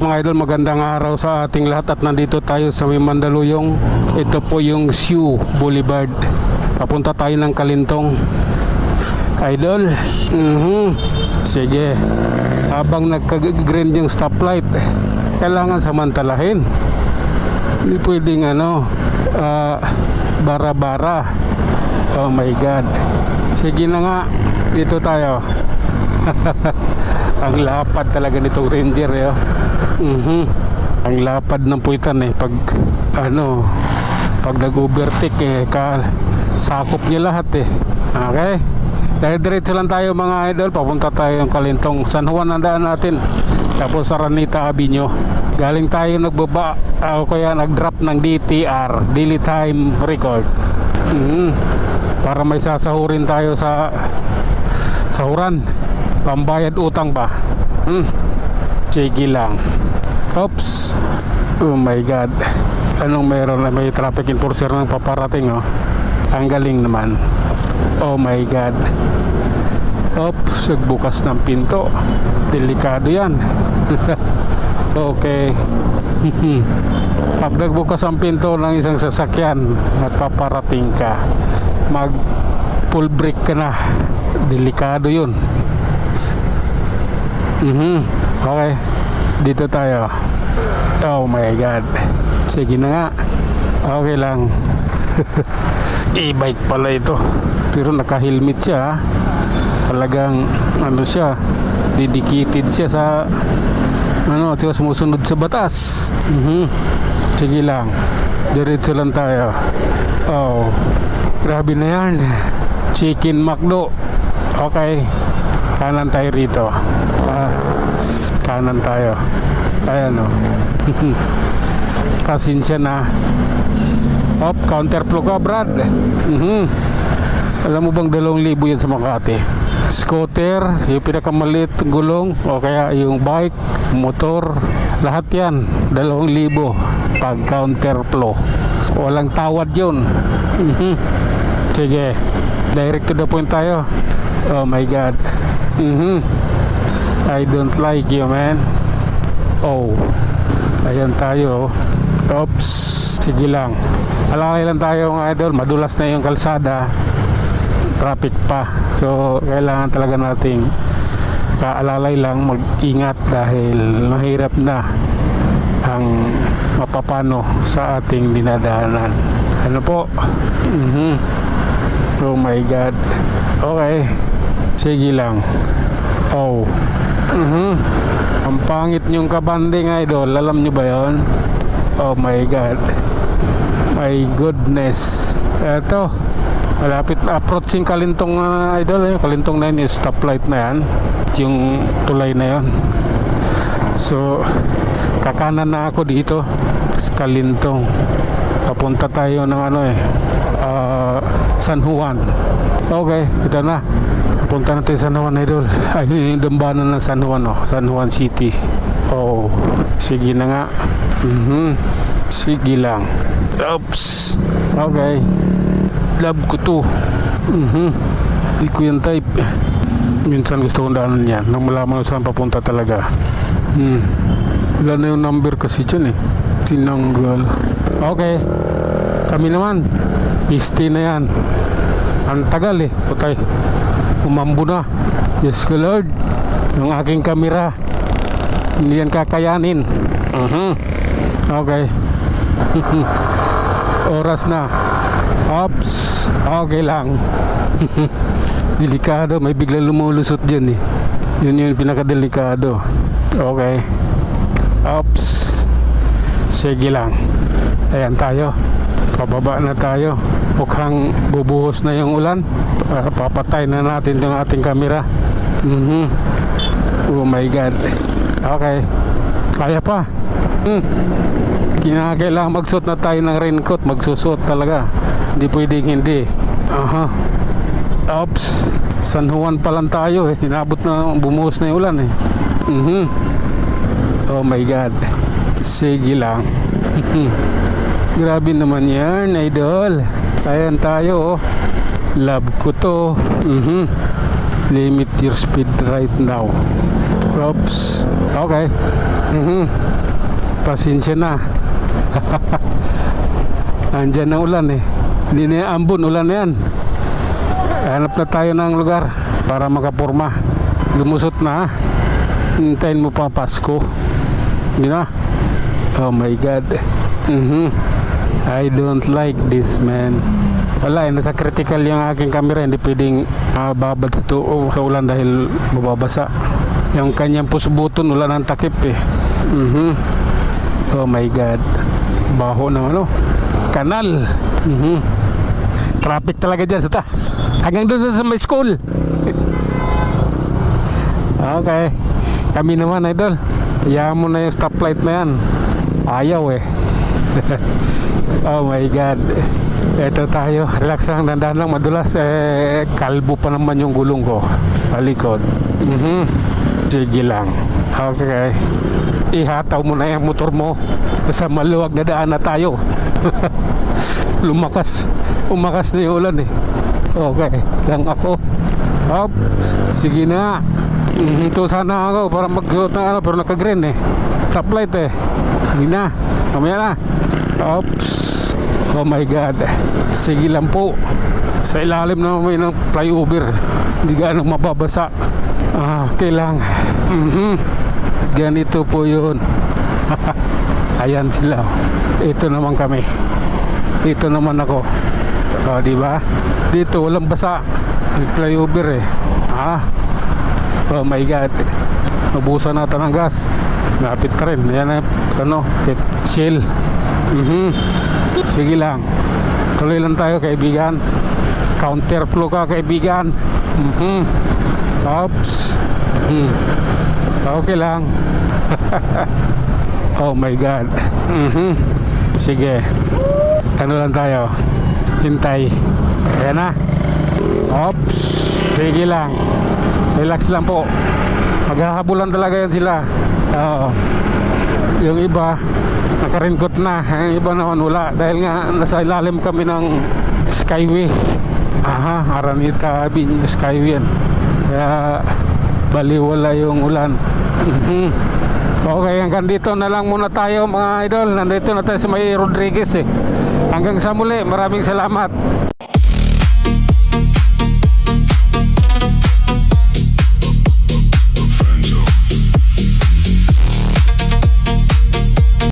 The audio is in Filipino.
Alright mga idol, magandang araw sa ating lahat at nandito tayo sa may Mandaluyong. Ito po yung Siu Boulevard. Papunta tayo ng Kalintong. Idol, sige. Habang nagka-green yung stoplight, kailangan samantalahin. Hindi pwedeng bara-bara. Oh my God. Sige na nga, dito tayo. Ang lapad talaga nitong Ranger Ang lapad ng puwitan pag nag-overtake sakop niya lahat Okay, diretso lang tayo mga idol. Papunta tayo yung Kalintong. San Juan ang daan natin, tapos Araneta Avenue. Galing tayo nagbaba kaya nag-drop ng DTR, Daily Time Record, para may sasahurin tayo sa sahuran, pambayad utang pa. Sige lang. Oops. Oh my God. Anong meron? May traffic enforcer nang paparating Ang galing naman. Oh my God. Oops, nagbukas ng pinto. Delikado yan. Okay. Pag nagbukas ang pinto ng isang sasakyan at paparating ka, mag full brake ka na. Delikado yun. Okay, dito tayo. Oh my God. Sige na nga. Okay lang. E-bike pala ito, pero naka-helmet siya. Talagang siya, dedicated siya sa siya sumusunod sa batas. Sige lang, diretso lang tayo. Oh, grabe na yan. Chicken McDo. Okay, kanan tayo rito. Kanan tayo. Ayan Pasensya na. Counterflow ka, Brad. Alam mo bang 2,000 yan sa Makati? Scooter, yung pinakamaliit gulong, o kaya yung bike, motor, lahat yan 2,000 pag counterflow. Walang tawad yun. Sige, direct to the point tayo. Oh my God. I don't like you, man. Oh, ayan tayo. Oops, sige lang. Alalay lang tayo mga idol. Madulas na yung kalsada, traffic pa. So kailangan talaga nating kaalalay lang, mag-ingat dahil mahirap na ang mapapano sa ating dinadaanan. Ano po? Oh my God. Okay, sige lang. Oh. Ang pangit niyong kabanding idol. Alam niyo ba yon? Oh my God. My goodness. Eto, malapit na approaching Kalintong idol. Kalintong na yun, yung stoplight na yan, yung tulay na yon. So kakanan na ako dito sa Kalintong. Papunta tayo ng San Juan. Okay, ito na. Punta natin sa San Juan idol. Ay, yung dambanan ng San Juan San Juan City. Oh, sige na nga. Sige lang. Oops. Okay. Love ko to. Hindi ko yung type. Minsan gusto kong daanan yan nang malaman saan papunta talaga. Wala na yung number kasi dyan tinanggal. Okay, kami naman piste na yan. Ang tagal putay, umambo na. Yes ko Lord, yung aking kamera hindi yan kakayanin. Okay. Oras na. Oops. Okay lang. Delikado, may bigla lumulusot dyan yun yung pinakadelikado. Okay. Oops. Sige lang. Ayan tayo, pababa na tayo. Mukhang bubuhos na yung ulan. Papatay na natin yung ating kamera. Oh my God. Okay, kaya pa. Kinakailangan magsuot na tayo ng raincoat. Magsusuot talaga, hindi pwedeng hindi. Oops. San Juan pa lang tayo inabot na, bumuhos na yung ulan Oh my God. Sige lang. Grabe naman yan idol. Ayan tayo Love ko to. Limit your speed right now. Oops. Okay. Mhm. Pasensya na. Andyan na ulan eh. Hindi na ambon, ulan na yan. Hanap na tayo ng lugar para makapurma. Lumusot na. Hintayin mo pa Pasko. Hindi na. Oh my God. I don't like this, man. Wala, nasa critical yung aking camera. Hindi pwedeng babad sa ulan dahil mababasa. Yung kanyang push button wala nang takip eh. Oh my God. Baho ng ano, kanal. Traffic talaga dyan sa taas. Hanggang doon sa may school. Okay. Kami naman, idol. Hayaan mo na yung stoplight na yan. Ayaw eh. Oh my God. Ito tayo. Relax lang, dandan lang, madulas. Kalbo pa naman yung gulong ko. Palikod. Sige lang. Okay. Ihataw mo na yung motor mo. Sa maluwag na daan na tayo. Umakas na yung ulan eh. Okay. Lang ako. Hop. Sige na. Ito sana ako para mag-goat na ano, pero naka-green eh. Stoplight eh. Hindi na. Mamaya na. Oops. Oh my God. Sige lang po. Sa ilalim na may ng flyover. Hindi gaano mababasa. Okay lang. Ganito po yun. Ayan sila. Ito naman kami. Ito naman ako. Di ba? Dito walang basa. May flyover eh. Oh my God. Nabusan natin ng gas. Lapit ka rin. Yan na, ano, chill. Sige lang. Tuloy lang tayo, kaibigan. Counterflow ka, kaibigan. Oops. Okay lang. Oh my God. Sige. Ano lang tayo? Hintay. Ayan na. Oops. Sige lang. Relax lang po. Maghahabulan talaga yan sila. Oo. Yung iba naka-raincoat na. Yung iba naman wala. Dahil nga nasa ilalim kami ng Skyway. Aranita Avenue Skyway yan. Kaya baliwala yung ulan. Okay, hanggang dito na lang muna tayo mga idol. Nandito na tayo sa may Rodriguez eh. Hanggang sa muli, maraming salamat.